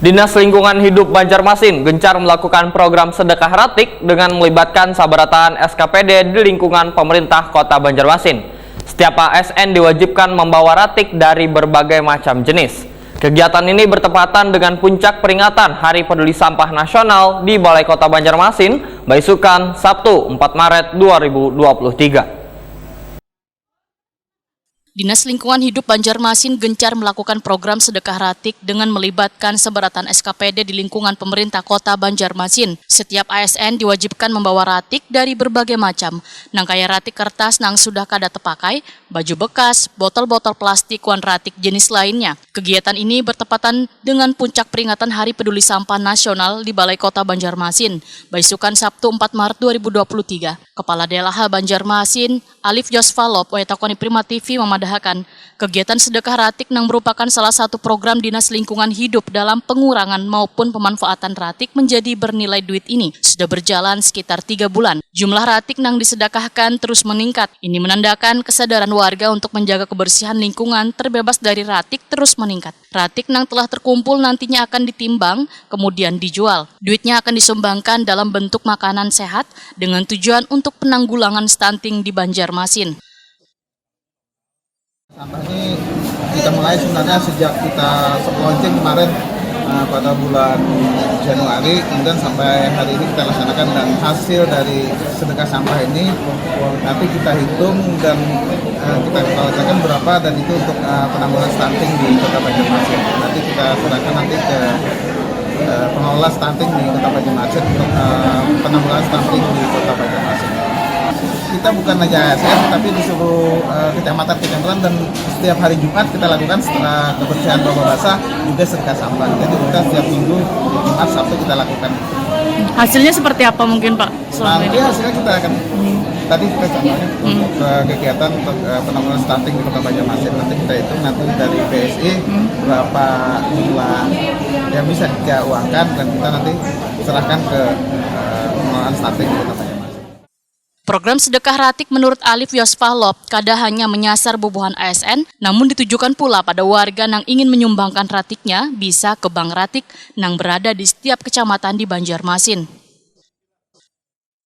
Dinas Lingkungan Hidup Banjarmasin gencar melakukan program sedekah ratik dengan melibatkan sabaratan SKPD di lingkungan pemerintah Kota Banjarmasin. Setiap ASN diwajibkan membawa ratik dari berbagai macam jenis. Kegiatan ini bertepatan dengan puncak peringatan Hari Peduli Sampah Nasional di Balai Kota Banjarmasin, Baisukan, Sabtu 4 Maret 2023. Dinas Lingkungan Hidup Banjarmasin gencar melakukan program sedekah ratik dengan melibatkan sebaratan SKPD di lingkungan pemerintah Kota Banjarmasin. Setiap ASN diwajibkan membawa ratik dari berbagai macam, nang kaya ratik kertas nang sudah kada terpakai, baju bekas, botol-botol plastik wan ratik jenis lainnya. Kegiatan ini bertepatan dengan puncak peringatan Hari Peduli Sampah Nasional di Balai Kota Banjarmasin, Baisukan Sabtu 4 Maret 2023. Kepala DLH Banjarmasin, Alif Yosvalop, Wayatakoni Prima TV memadahkan kegiatan sedekah ratik nang merupakan salah satu program Dinas Lingkungan Hidup dalam pengurangan maupun pemanfaatan ratik menjadi bernilai duit ini sudah berjalan sekitar 3 bulan. Jumlah ratik nang disedekahkan terus meningkat. Ini menandakan kesadaran warga untuk menjaga kebersihan lingkungan terbebas dari ratik terus meningkat. Ratik nang telah terkumpul nantinya akan ditimbang, kemudian dijual. Duitnya akan disumbangkan dalam bentuk makanan sehat dengan tujuan untuk penanggulangan stunting di Banjarmasin. Sampah ini kita mulai sebenarnya sejak kita launching kemarin pada bulan Januari, kemudian sampai hari ini kita laksanakan, dan hasil dari sedekah sampah ini nanti kita hitung dan kita kalkulasikan berapa, dan itu untuk penanggulangan stunting di Kota Banjarmasin. Nanti kita serahkan nanti ke pengelola stunting di Kota Banjarmasin untuk penanggulangan stunting di Kota Banjarmasin. Kita bukan hanya ASN, tapi di seluruh kecamatan dan setiap hari Jumat kita lakukan setelah kebersihan bawah basah juga sedekah sampah. Jadi kita setiap minggu, Jumat, Sabtu kita lakukan. Hasilnya seperti apa mungkin Pak? Nanti hasilnya kita akan tadi kita contohnya untuk kegiatan untuk penanggulangan stunting di Kota Banjarmasin. Nanti kita hitung nanti dari BSI berapa jumlah yang bisa kita uangkan, dan kita nanti serahkan ke pengelolaan stunting di Kota Banjarmasin. Program sedekah ratik menurut Alif Yosvalop kada hanya menyasar bubuhan ASN, namun ditujukan pula pada warga yang ingin menyumbangkan ratiknya bisa ke bank ratik yang berada di setiap kecamatan di Banjarmasin.